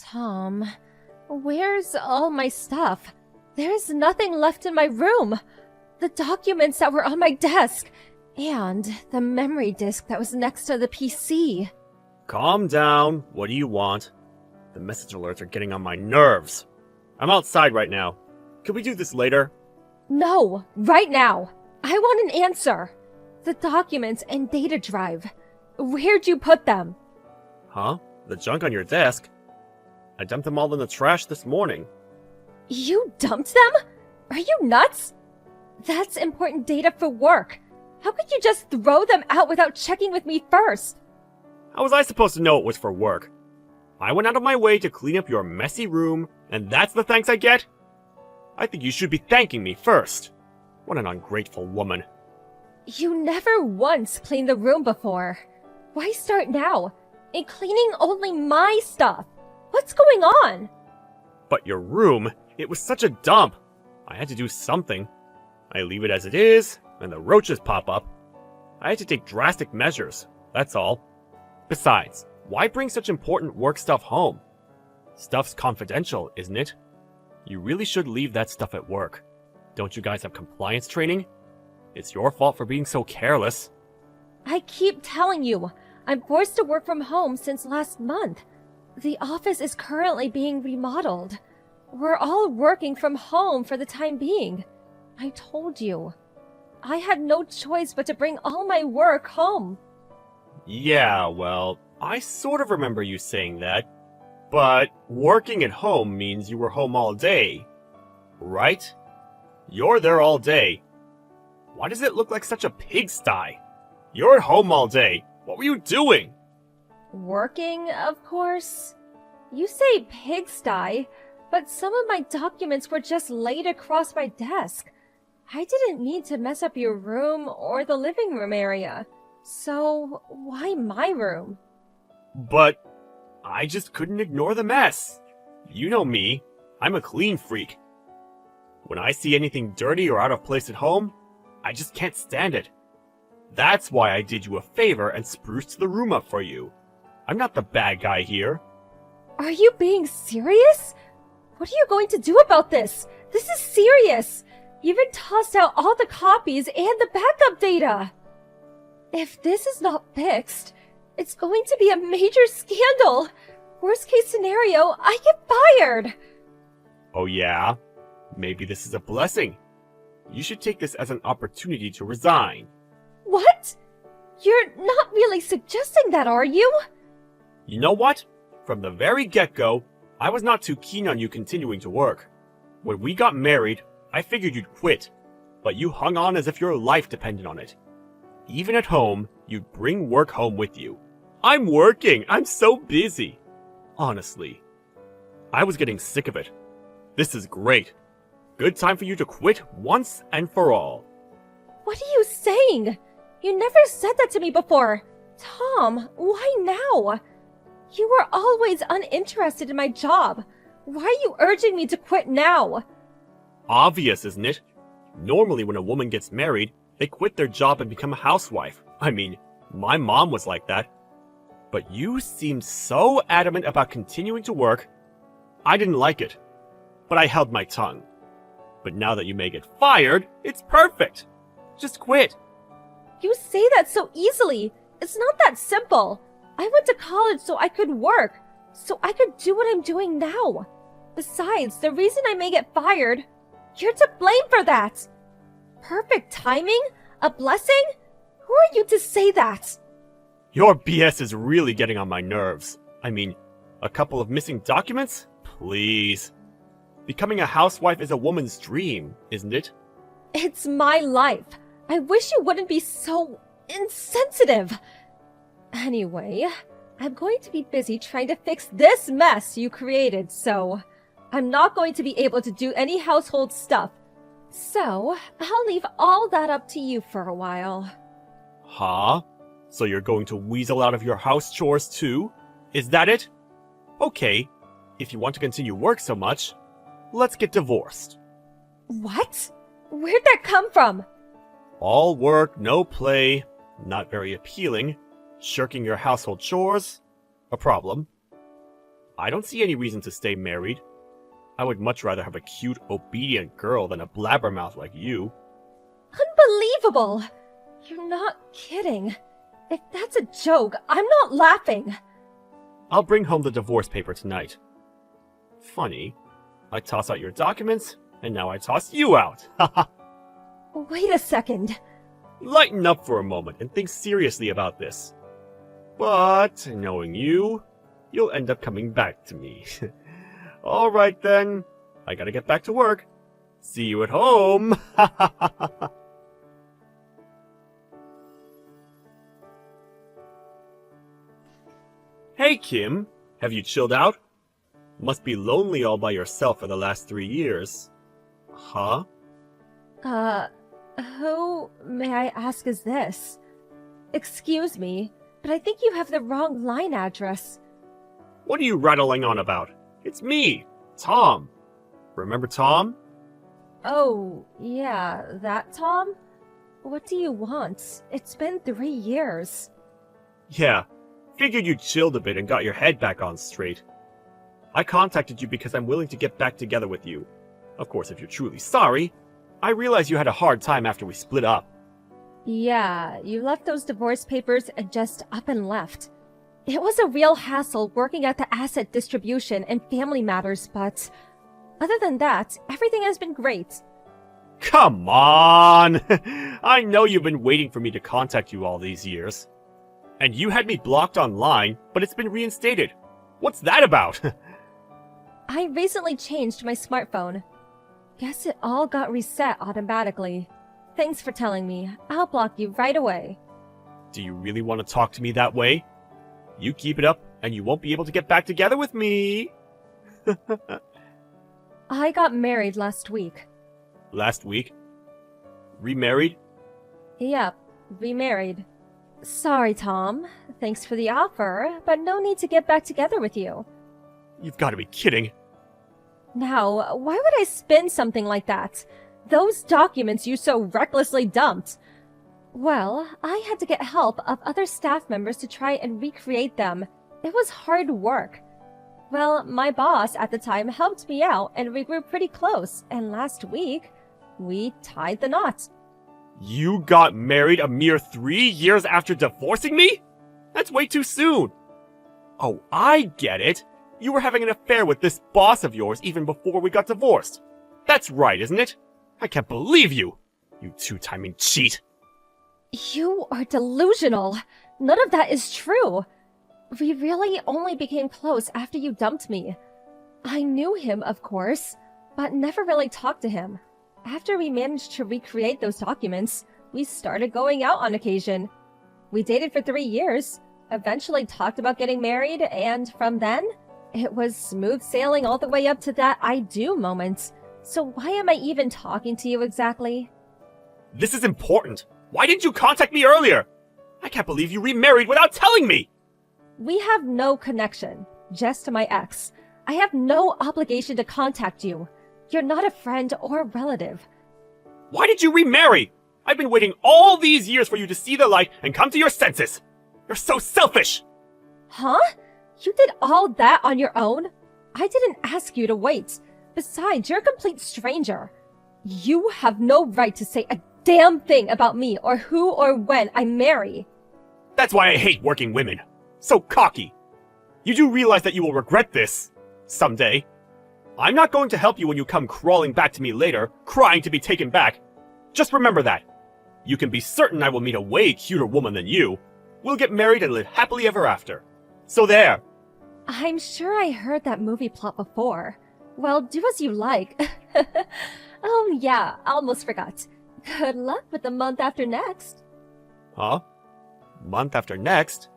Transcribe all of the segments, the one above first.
Tom, where's all my stuff? There's nothing left in my room. The documents that were on my desk, and the memory disk that was next to the PC. Calm down. What do you want? The message alerts are getting on my nerves. I'm outside right now. Could we do this later? No, right now. I want an answer. The documents and data drive. Where'd you put them? Huh? The junk on your desk? I dumped them all in the trash this morning. You dumped them? Are you nuts? That's important data for work. How could you just throw them out without checking with me first? How was I supposed to know it was for work? I went out of my way to clean up your messy room, and that's the thanks I get? I think you should be thanking me first. What an ungrateful woman. You never once cleaned the room before. Why start now? And cleaning only my stuff. What's going on? But your room, it was such a dump. I had to do something. I leave it as it is, and the roaches pop up. I had to take drastic measures, that's all. Besides, why bring such important work stuff home? Stuff's confidential, isn't it? You really should leave that stuff at work. Don't you guys have compliance training? It's your fault for being so careless. I keep telling you, I'm forced to work from home since last month. The office is currently being remodeled. We're all working from home for the time being. I told you. I had no choice but to bring all my work home. Yeah, well, I sort of remember you saying that. But working at home means you were home all day, right? You're there all day. Why does it look like such a pigsty? You're at home all day. What were you doing? Working, of course. You say pigsty, but some of my documents were just laid across my desk. I didn't mean to mess up your room or the living room area. So, why my room? But I just couldn't ignore the mess. You know me. I'm a clean freak. When I see anything dirty or out of place at home, I just can't stand it. That's why I did you a favor and spruced the room up for you. I'm not the bad guy here. Are you being serious? What are you going to do about this? This is serious. You even tossed out all the copies and the backup data. If this is not fixed, it's going to be a major scandal. Worst case scenario, I get fired. Oh yeah? Maybe this is a blessing. You should take this as an opportunity to resign. What? You're not really suggesting that, are you? You know what? From the very get-go, I was not too keen on you continuing to work. When we got married, I figured you'd quit, but you hung on as if your life depended on it. Even at home, you'd bring work home with you. I'm working! I'm so busy! Honestly, I was getting sick of it. This is great. Good time for you to quit once and for all. What are you saying? You never said that to me before. Tom, why now? You were always uninterested in my job. Why are you urging me to quit now? Obvious, isn't it? Normally when a woman gets married, they quit their job and become a housewife. I mean, my mom was like that. But you seemed so adamant about continuing to work. I didn't like it, but I held my tongue. But now that you may get fired, it's perfect. Just quit. You say that so easily. It's not that simple. I went to college so I could work, so I could do what I'm doing now. Besides, the reason I may get fired, you're to blame for that. Perfect timing? A blessing? Who are you to say that? Your BS is really getting on my nerves. I mean, a couple of missing documents? Please. Becoming a housewife is a woman's dream, isn't it? It's my life. I wish you wouldn't be so insensitive. Anyway, I'm going to be busy trying to fix this mess you created, so I'm not going to be able to do any household stuff. So, I'll leave all that up to you for a while. Huh? So you're going to weasel out of your house chores too? Is that it? Okay, if you want to continue work so much, let's get divorced. What? Where'd that come from? All work, no play, not very appealing. Shirking your household chores, a problem. I don't see any reason to stay married. I would much rather have a cute, obedient girl than a blabbermouth like you. Unbelievable! You're not kidding. If that's a joke, I'm not laughing. I'll bring home the divorce paper tonight. Funny. I toss out your documents, and now I toss you out. Haha. Wait a second. Lighten up for a moment and think seriously about this. But, knowing you, you'll end up coming back to me. Alright then. I gotta get back to work. See you at home. Hey Kim, have you chilled out? Must be lonely all by yourself for the last 3 years. Huh? Who, may I ask, is this? Excuse me, but I think you have the wrong line address. What are you rattling on about? It's me, Tom. Remember Tom? Oh, yeah, that Tom? What do you want? It's been 3 years. Yeah, figured you chilled a bit and got your head back on straight. I contacted you because I'm willing to get back together with you. Of course, if you're truly sorry. I realize you had a hard time after we split up. Yeah, you left those divorce papers and just up and left. It was a real hassle working at the asset distribution and family matters, but other than that, everything has been great. Come on! I know you've been waiting for me to contact you all these years. And you had me blocked online, but it's been reinstated. What's that about? I recently changed my smartphone. Guess it all got reset automatically. Thanks for telling me. I'll block you right away. Do you really want to talk to me that way? You keep it up, and you won't be able to get back together with me. I got married last week. Last week? Remarried? Yep, remarried. Sorry, Tom. Thanks for the offer, but no need to get back together with you. You've got to be kidding. Now, why would I spin something like that? Those documents you so recklessly dumped. Well, I had to get help of other staff members to try and recreate them. It was hard work. Well, my boss at the time helped me out and we grew pretty close, and last week, we tied the knot. You got married a mere 3 years after divorcing me? That's way too soon. Oh, I get it. You were having an affair with this boss of yours even before we got divorced. That's right, isn't it? I can't believe you. You two-timing cheat. You are delusional. None of that is true. We really only became close after you dumped me. I knew him, of course, but never really talked to him. After we managed to recreate those documents, we started going out on occasion. We dated for 3 years, eventually talked about getting married, and from then, it was smooth sailing all the way up to that I do moment. So why am I even talking to you exactly? This is important. Why didn't you contact me earlier? I can't believe you remarried without telling me. We have no connection, just my ex. I have no obligation to contact you. You're not a friend or relative. Why did you remarry? I've been waiting all these years for you to see the light and come to your senses. You're so selfish. Huh? You did all that on your own? I didn't ask you to wait. Besides, you're a complete stranger. You have no right to say a damn thing about me or who or when I marry. That's why I hate working women. So cocky. You do realize that you will regret this someday. I'm not going to help you when you come crawling back to me later, crying to be taken back. Just remember that. You can be certain I will meet a way cuter woman than you. We'll get married and live happily ever after. So there. I'm sure I heard that movie plot before. Well, do as you like. Oh yeah, almost forgot. Good luck with the month after next. Huh? Month after next?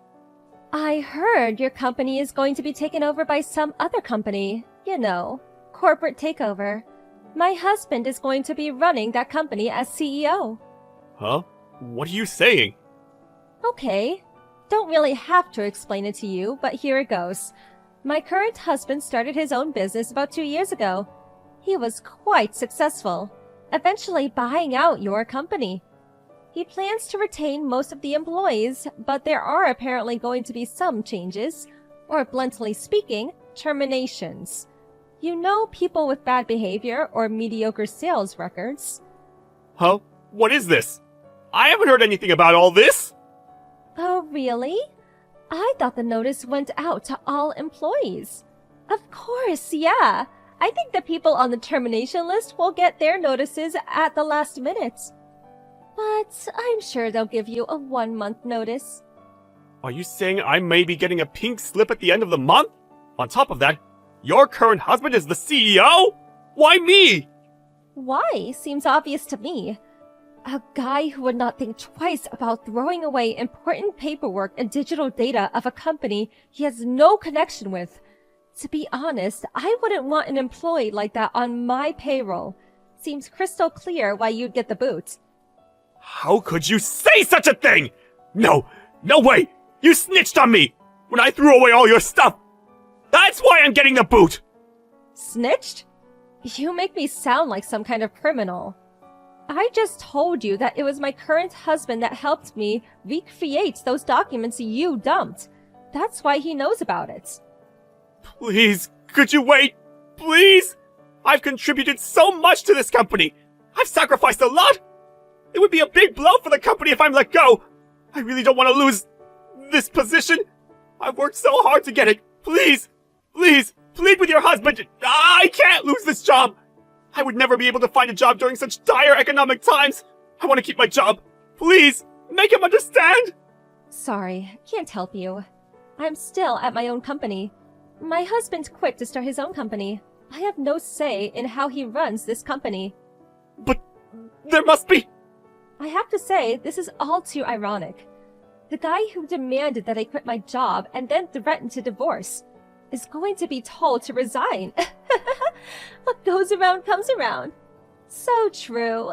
I heard your company is going to be taken over by some other company. You know, corporate takeover. My husband is going to be running that company as CEO. Huh? What are you saying? Okay. Don't really have to explain it to you, but here it goes. My current husband started his own business about 2 years ago. He was quite successful, eventually buying out your company. He plans to retain most of the employees, but there are apparently going to be some changes, or bluntly speaking, terminations. You know, people with bad behavior or mediocre sales records. Huh? What is this? I haven't heard anything about all this! Oh, really? I thought the notice went out to all employees. Of course, yeah. I think the people on the termination list will get their notices at the last minute. But I'm sure they'll give you a 1-month notice. Are you saying I may be getting a pink slip at the end of the month? On top of that, your current husband is the CEO? Why me? Why seems obvious to me. A guy who would not think twice about throwing away important paperwork and digital data of a company he has no connection with. To be honest, I wouldn't want an employee like that on my payroll. Seems crystal clear why you'd get the boot. How could you say such a thing? No way! You snitched on me when I threw away all your stuff! That's why I'm getting the boot! Snitched? You make me sound like some kind of criminal. I just told you that it was my current husband that helped me recreate those documents you dumped. That's why he knows about it. Please, could you wait? Please? I've contributed so much to this company. I've sacrificed a lot. It would be a big blow for the company if I'm let go. I really don't want to lose this position. I've worked so hard to get it. Please, plead with your husband. I can't lose this job. I would never be able to find a job during such dire economic times. I want to keep my job. Please, make him understand. Sorry, can't help you. I'm still at my own company. My husband quit to start his own company. I have no say in how he runs this company. But there must be... I have to say, this is all too ironic. The guy who demanded that I quit my job and then threatened to divorce is going to be told to resign. What goes around comes around. So true.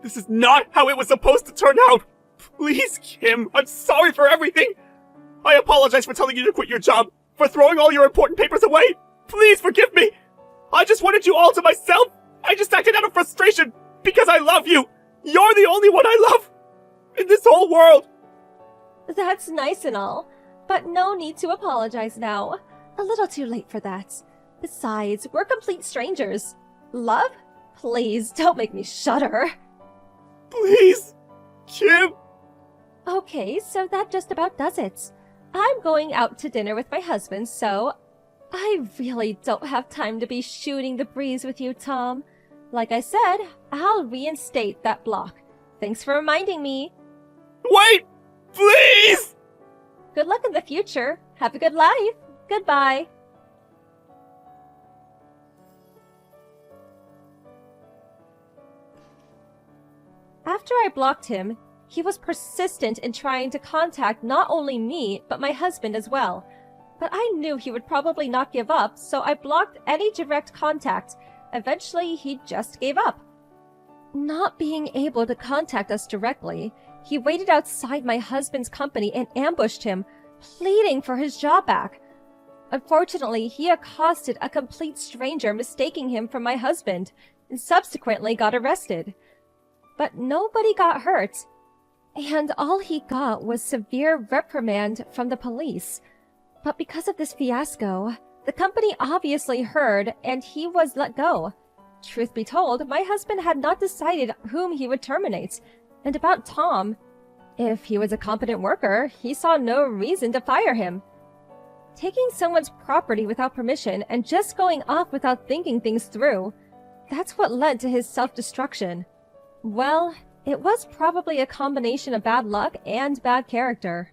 This is not how it was supposed to turn out. Please, Kim, I'm sorry for everything. I apologize for telling you to quit your job, for throwing all your important papers away. Please forgive me. I just wanted you all to myself. I just acted out of frustration because I love you. You're the only one I love in this whole world. That's nice and all, but no need to apologize now. A little too late for that. Besides, we're complete strangers. Love? Please, don't make me shudder. Please, Kim. Okay, so that just about does it. I'm going out to dinner with my husband, so I really don't have time to be shooting the breeze with you, Tom. Like I said, I'll reinstate that block. Thanks for reminding me. Wait! Please! Good luck in the future. Have a good life. Goodbye. After I blocked him, he was persistent in trying to contact not only me, but my husband as well. But I knew he would probably not give up, so I blocked any direct contact. Eventually, he just gave up. Not being able to contact us directly, he waited outside my husband's company and ambushed him, pleading for his job back. Unfortunately, he accosted a complete stranger mistaking him for my husband, and subsequently got arrested. But nobody got hurt, and all he got was severe reprimand from the police. But because of this fiasco, the company obviously heard, and he was let go. Truth be told, my husband had not decided whom he would terminate. And about Tom, if he was a competent worker, he saw no reason to fire him. Taking someone's property without permission and just going off without thinking things through, that's what led to his self-destruction. Well, it was probably a combination of bad luck and bad character.